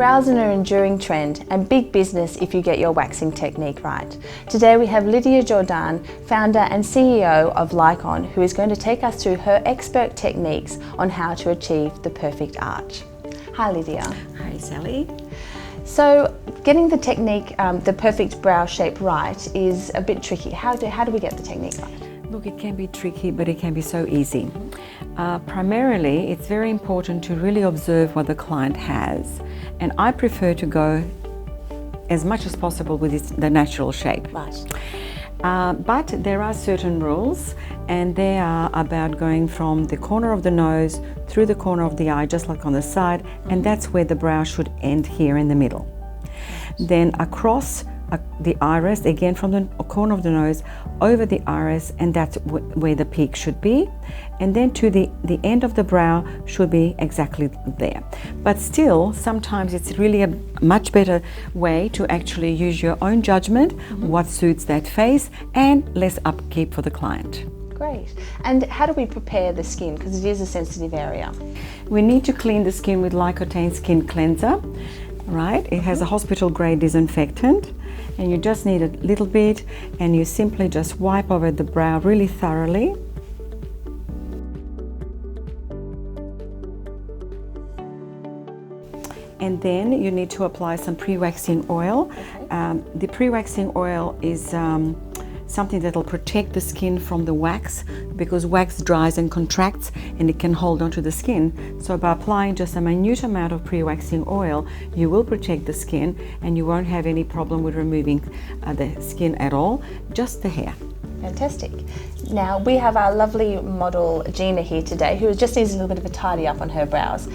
Brows are an enduring trend and big business if you get your waxing technique right. Today we have Lydia Jordan, founder and CEO of Lycon, who is going to take us through her expert techniques on how to achieve the perfect arch. Hi Lydia. Hi Sally. So getting the technique, the perfect brow shape right is a bit tricky. How do we get the technique right? Look, it can be tricky, but it can be so easy. Primarily, it's very important to really observe what the client has. And I prefer to go as much as possible with the natural shape. Right. But there are certain rules, and they are about going from the corner of the nose through the corner of the eye, just like on the side, and that's where the brow should end here in the middle. Then across the iris, again from the corner of the nose over the iris, and that's where the peak should be, and then to the end of the brow should be exactly there. But still, sometimes it's really a much better way to actually use your own judgment, what suits that face, and less upkeep for the client. Great. And how do we prepare the skin, because it is a sensitive area? We need to clean the skin with Lycotane skin cleanser. Right, it has a hospital grade disinfectant, and you just need a little bit, and you simply just wipe over the brow really thoroughly. And then you need to apply some pre-waxing oil. Okay. The pre-waxing oil is something that will protect the skin from the wax, because wax dries and contracts and it can hold onto the skin. So by applying just a minute amount of pre-waxing oil, you will protect the skin and you won't have any problem with removing the skin at all, just the hair. Fantastic. Now we have our lovely model Gina here today, who just needs a little bit of a tidy up on her brows.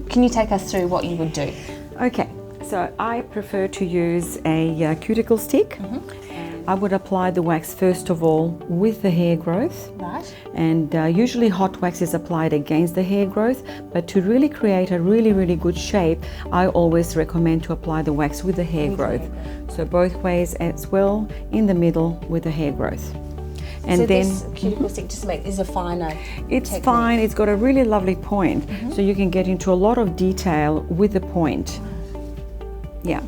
Can you take us through what you would do? Okay, so I prefer to use a cuticle stick. I would apply the wax first of all with the hair growth. Right. And usually hot wax is applied against the hair growth, but to really create a really good shape, I always recommend to apply the wax with the hair growth. So both ways as well, in the middle with the hair growth. And so then this cuticle stick just is a finer It's technique. fine, it's got a really lovely point, so you can get into a lot of detail with the point. Yeah.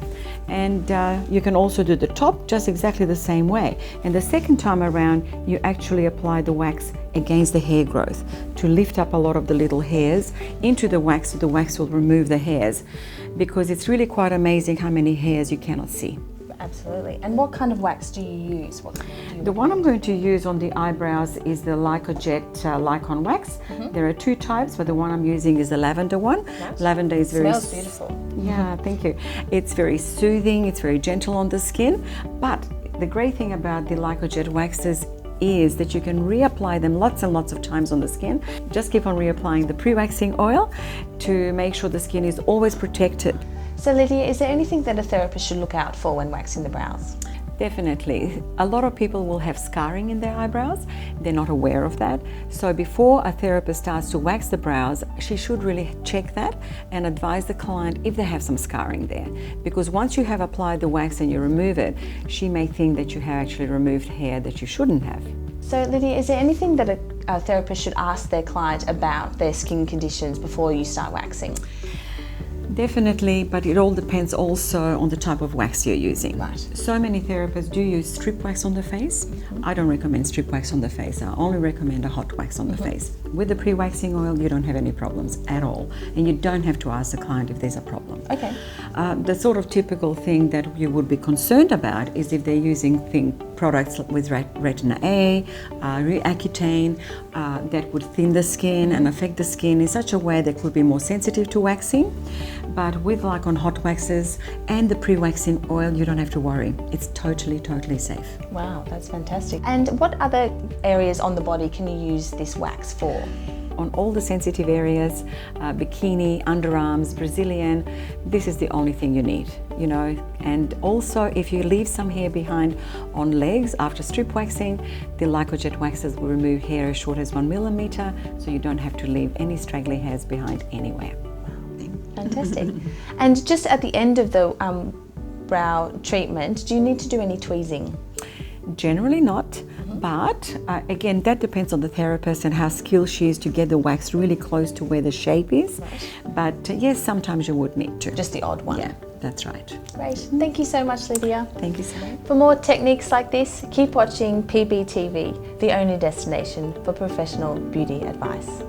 And you can also do the top just exactly the same way. And the second time around, you actually apply the wax against the hair growth to lift up a lot of the little hairs into the wax, so the wax will remove the hairs, because it's really quite amazing how many hairs you cannot see. Absolutely. And what kind of wax do you use? The one I'm going to use on the eyebrows is the LYCOJET Lycon wax. There are two types, but the one I'm using is the lavender one. Nice. Lavender is very... Smells beautiful. Yeah, thank you. It's very soothing, it's very gentle on the skin, but the great thing about the LYCOJET waxes is that you can reapply them lots and lots of times on the skin. Just keep on reapplying the pre-waxing oil to make sure the skin is always protected. So Lydia, is there anything that a therapist should look out for when waxing the brows? Definitely. A lot of people will have scarring in their eyebrows. They're not aware of that. So before a therapist starts to wax the brows, she should really check that and advise the client if they have some scarring there. Because once you have applied the wax and you remove it, she may think that you have actually removed hair that you shouldn't have. So Lydia, is there anything that a therapist should ask their client about their skin conditions before you start waxing? Definitely, but it all depends also on the type of wax you're using. Right. So many therapists do use strip wax on the face. I don't recommend strip wax on the face. I only recommend a hot wax on the face. With the pre-waxing oil, you don't have any problems at all. And you don't have to ask the client if there's a problem. Okay. The sort of typical thing that you would be concerned about is if they're using products with retina A, Accutane, that would thin the skin and affect the skin in such a way that could be more sensitive to waxing. But with Lycon hot waxes and the pre-waxing oil, you don't have to worry. It's totally safe. Wow, that's fantastic. And what other areas on the body can you use this wax for? On all the sensitive areas, bikini, underarms, Brazilian, this is the only thing you need, you know. And also, if you leave some hair behind on legs after strip waxing, the LYCOJET waxes will remove hair as short as 1 millimeter, so you don't have to leave any straggly hairs behind anywhere. Fantastic. And just at the end of the brow treatment, do you need to do any tweezing? Generally not. But again, that depends on the therapist and how skilled she is to get the wax really close to where the shape is. But yes, sometimes you would need to. Just the odd one. Yeah, that's right. Great. Thank you so much, Lydia. Thank you so much. For more techniques like this, keep watching PBTV, the only destination for professional beauty advice.